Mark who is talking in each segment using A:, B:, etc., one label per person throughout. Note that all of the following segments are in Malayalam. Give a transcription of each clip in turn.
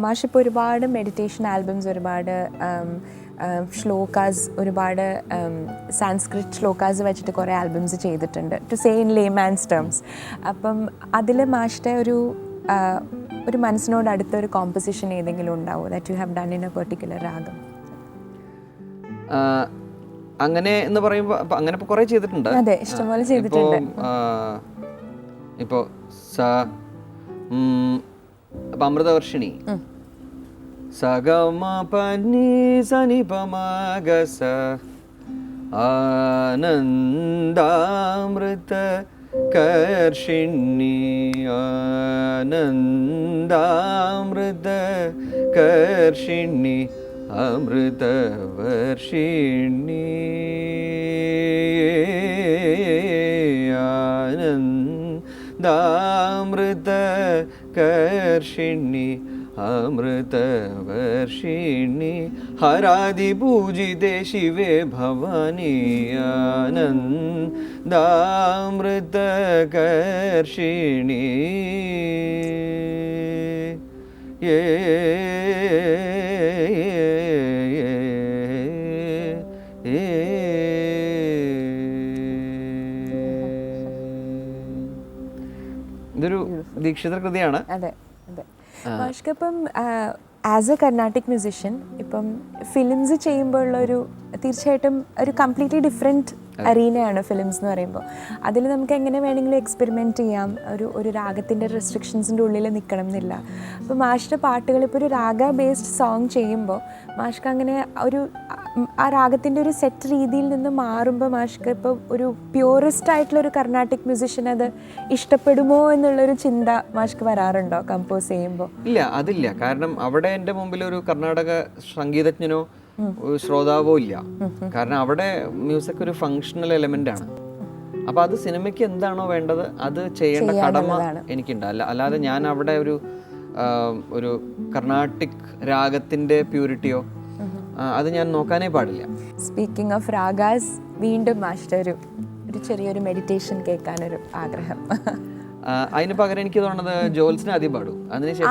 A: മാഷിപ്പോൾ ഒരുപാട് മെഡിറ്റേഷൻ ആൽബംസ്, ഒരുപാട് ശ്ലോകാസ്, ഒരുപാട് സാൻസ്ക്രിറ്റ് ശ്ലോകാസ് വെച്ചിട്ട് കുറേ ആൽബംസ് ചെയ്തിട്ടുണ്ട്, to say in layman's terms. അപ്പം അതിൽ മാഷിൻ്റെ ഒരു മനസ്സിനോട് അടുത്തൊരു കോമ്പസിഷൻ ഏതെങ്കിലും ഉണ്ടാവും that you have done in a particular രാഗം?
B: അങ്ങനെ എന്ന് പറയുമ്പോൾ അങ്ങനെ ഇപ്പോൾ കുറേ ചെയ്തിട്ടുണ്ട്.
A: അതെ, ഇഷ്ടംപോലെ ചെയ്തിട്ടുണ്ട്.
B: ഇപ്പോൾ അമൃതവർഷിണി സഗമ പനി സനി പമഗസ ആനന്ദാമൃത കർഷിണി ആനന്ദാമൃത കർഷിണി അമൃതവർഷിണി ആനന്ദാമൃത കർഷിണി അമൃതവർഷിണി ഹരാദിപൂജിതേ ശിവേ ഭവാനി ആനന്ദാമൃത കർഷിണി ഇതൊരു ദീക്ഷിതർ കൃതിയാണ്.
A: അതെ അതെ. മാഷ്ക്കിപ്പം ആസ് എ കർണാട്ടിക് മ്യൂസിഷ്യൻ ഇപ്പം ഫിലിംസ് ചെയ്യുമ്പോഴുള്ളൊരു തീർച്ചയായിട്ടും ഒരു കംപ്ലീറ്റ്ലി ഡിഫറെൻറ്റ് അറീനയാണ് ഫിലിംസ് എന്ന് പറയുമ്പോൾ. അതിൽ നമുക്ക് എങ്ങനെ വേണമെങ്കിലും എക്സ്പെരിമെൻറ്റ് ചെയ്യാം, ഒരു രാഗത്തിൻ്റെ റെസ്ട്രിക്ഷൻസിൻ്റെ ഉള്ളിൽ നിൽക്കണം എന്നില്ല. അപ്പോൾ മാഷിൻ്റെ പാട്ടുകൾ ഇപ്പോൾ ഒരു രാഗ ബേസ്ഡ് സോങ് ചെയ്യുമ്പോൾ മാഷ്ക്ക് അങ്ങനെ ആ രാഗത്തിൻ്റെ ഒരു സെറ്റ് രീതിയിൽ നിന്ന് മാറുമ്പോൾ മാഷ്ക്ക് ഇപ്പോൾ ഒരു പ്യൂറസ്റ്റ് ആയിട്ടുള്ളൊരു കർണാട്ടിക് മ്യൂസിഷ്യൻ അത് ഇഷ്ടപ്പെടുമോ എന്നുള്ളൊരു ചിന്ത മാഷ്ക്ക് വരാറുണ്ടോ കമ്പോസ് ചെയ്യുമ്പോൾ?
B: ഇല്ല, അതില്ല. കാരണം അവിടെ എൻ്റെ മുമ്പിൽ ഒരു കർണാടക സംഗീതജ്ഞനോ ശ്രോതാവോ ഇല്ല. കാരണം അവിടെ മ്യൂസിക് ഒരു ഫങ്ഷണൽ എലമെന്റ് ആണ്. അപ്പോൾ അത് സിനിമയ്ക്ക് എന്താണോ വേണ്ടത് അത് ചെയ്യേണ്ട കടമ എനിക്കുണ്ട്. അല്ലാതെ ഞാൻ അവിടെ ഒരു കർണാട്ടിക് രാഗത്തിന്റെ പ്യൂരിറ്റിയോ അത് ഞാൻ നോക്കാനേ പാടില്ല.
A: സ്പീക്കിംഗ് ഓഫ് രാഗാസ്, വീണ്ടും മാസ്റ്റർ ഒരു ചെറിയൊരു മെഡിറ്റേഷൻ കേൾക്കാനൊരു ആഗ്രഹം.
B: അതിന് പകരം എനിക്ക് തോന്നുന്നത് ജോൽസിനെ ആദ്യം പാടും, അതിനുശേഷം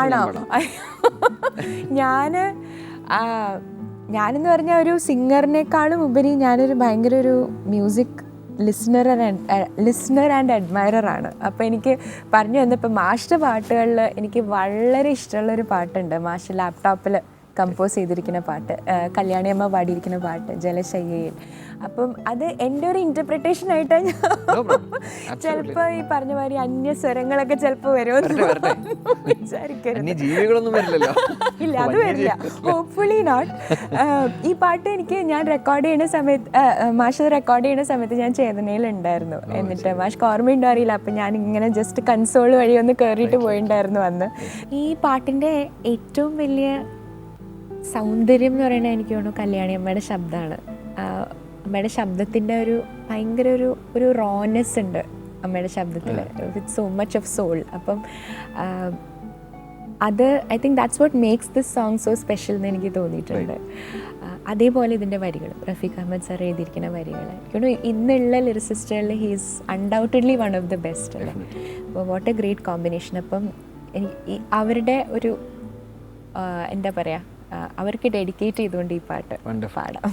A: ഞാനെന്ന് പറഞ്ഞാൽ ഒരു സിംഗറിനേക്കാളും ഉപരി ഞാനൊരു ഭയങ്കര ഒരു മ്യൂസിക് ലിസ്ണർ ആൻഡ് അഡ്മയറർ ആണ്. അപ്പോൾ എനിക്ക് പറഞ്ഞു വന്നപ്പോൾ മാഷിൻ്റെ പാട്ടുകളിൽ എനിക്ക് വളരെ ഇഷ്ടമുള്ളൊരു പാട്ടുണ്ട്. മാഷ് ലാപ്ടോപ്പിൽ കമ്പോസ് ചെയ്തിരിക്കുന്ന പാട്ട്, കല്യാണിയമ്മ പാടിയിരിക്കുന്ന പാട്ട് ജലശയ്യയിൽ. അപ്പം അത് എൻ്റെ ഒരു ഇൻ്റർപ്രിട്ടേഷൻ ആയിട്ടാണ് ഞാൻ ചിലപ്പോൾ ഈ പറഞ്ഞ മാതിരി അന്യസ്വരങ്ങളൊക്കെ ചിലപ്പോൾ വരുമെന്ന് വിചാരിക്കരുത്. ഇല്ല, അത് വരില്ല, ഹോപ്പ്ഫുള്ളി നോട്ട്. ഈ പാട്ട് ഞാൻ റെക്കോർഡ് ചെയ്യുന്ന സമയത്ത്, മാഷ് റെക്കോർഡ് ചെയ്യുന്ന സമയത്ത് ഞാൻ ചേതനയിലുണ്ടായിരുന്നു. എന്നിട്ട് മാഷ്ക്ക് ഓർമ്മയുണ്ടോ അറിയില്ല. അപ്പം ഞാൻ ഇങ്ങനെ ജസ്റ്റ് കൺസോൾ വഴി ഒന്ന് കയറിയിട്ട് പോയിട്ടുണ്ടായിരുന്നു അന്ന്. ഈ പാട്ടിൻ്റെ ഏറ്റവും വലിയ സൗന്ദര്യം എന്ന് പറയുന്നത് എനിക്ക് തോന്നുന്നു കല്യാണി അമ്മയുടെ ശബ്ദമാണ്. അമ്മയുടെ ശബ്ദത്തിൻ്റെ ഭയങ്കര ഒരു റോനെസ് ഉണ്ട് അമ്മയുടെ ശബ്ദത്തിൽ, with so much of soul. അപ്പം അത് I think that's what makes this song so special എന്ന് എനിക്ക് തോന്നിയിട്ടുണ്ട്. അതേപോലെ ഇതിൻ്റെ വരികൾ, റഫീഖ് അഹമ്മദ് സാർ എഴുതിയിരിക്കുന്ന വരികൾ എനിക്ക് ഇന്നുള്ള ലിറിസിസ്റ്റുകളിൽ he is undoubtedly one of the best അല്ലേ. അപ്പോൾ വാട്ട് എ ഗ്രേറ്റ് കോമ്പിനേഷൻ. അപ്പം അവരുടെ എന്താ പറയുക, അവർക്ക് ഡെഡിക്കേറ്റ് ചെയ്തുകൊണ്ട് ഈ പാട്ട് പാടാം.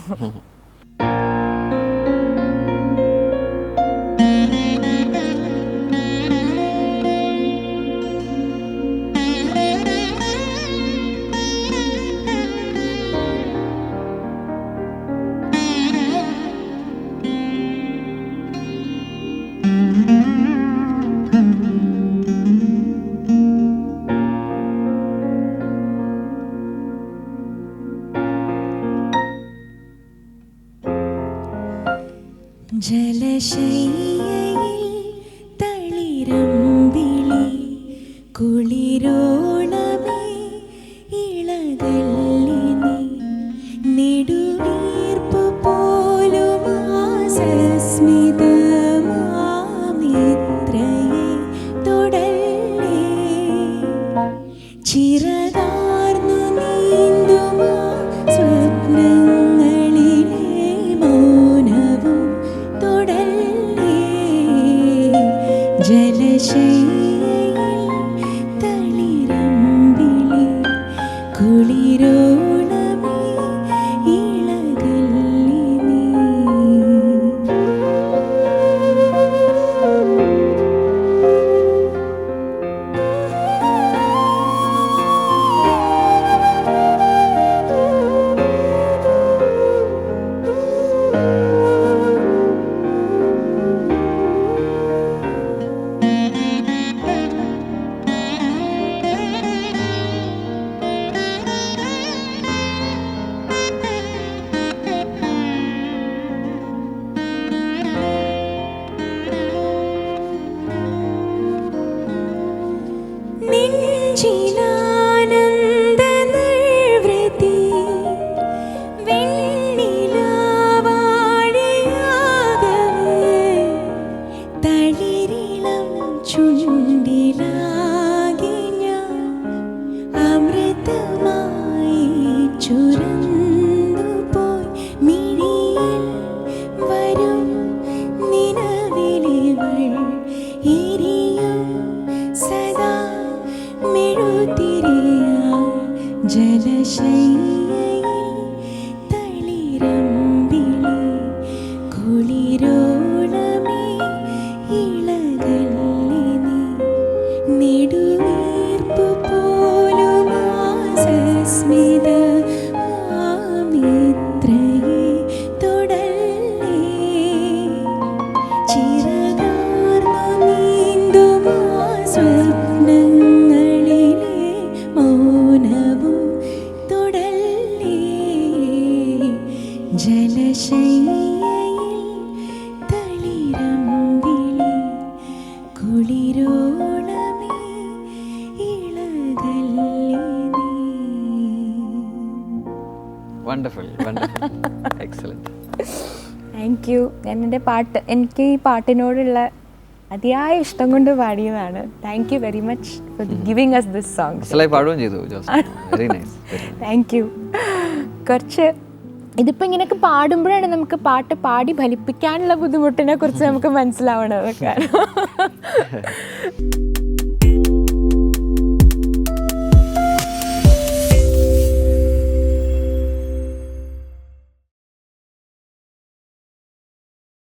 C: ജലശയ്യയിൽ തളിരമ്പിളി കുളിരോണമേ ഇളകല്ലിനി നെടുവീർപ്പു പോലും ആസസ്മിതമാമിത്രയെ തൊടല്ലേ ചിറകാർന്നു നീന്തുമാ സ്വപ്നങ്ങളിലെ മൗനവും തൊടല്ലേ കുളിരോണമേ ഇളകല്ലേ നീ. നെഞ്ചിലാനന്ദ നിർവൃതി വെണ്ണിലാവാടിയാകവേ തളിരിളം ചുണ്ടിലാകെ ഞാൻ അമൃതമായി ചുരന്നുപോയി മിഴിയിൽ വരും നിലവിളിവൾ എരിയും സദാ മെഴുതിരിയായി ജലശയ്യയിൽ തളിരമ്പിളി കുളിരോണമേ ഇളകല്ലേ നീ. നെടുവീർപ്പു പോലും ആസസ്മിത മാമിത്രയെ തൊടല്ലേ. ചിറകാർന്നു നീന്തുമാ സ്വപ്നങ്ങളിലെ മൗനവും തൊടല്ലേ. ജലശയ്യയിൽ തളിരമ്പിളി കുളിരോണമേ ഇളകല്ലേ നീ.
B: Wonderful wonderful excellent.
A: Thank you. എനിക്ക് ഈ പാട്ടിനോടുള്ള അതിയായ ഇഷ്ടം കൊണ്ട് പാടിയതാണ്. Thank you very much for giving us this song.
B: അസലായി പാടുകയും ചെയ്തു Jose. Very nice.
A: Thank you. കുറച്ച് ഇതിപ്പോൾ ഇങ്ങനെയൊക്കെ പാടുമ്പോഴാണ് നമുക്ക് പാട്ട് പാടി ഫലിപ്പിക്കാനുള്ള ബുദ്ധിമുട്ടിനെ കുറിച്ച് നമുക്ക് മനസ്സിലാവണത്. കാരണം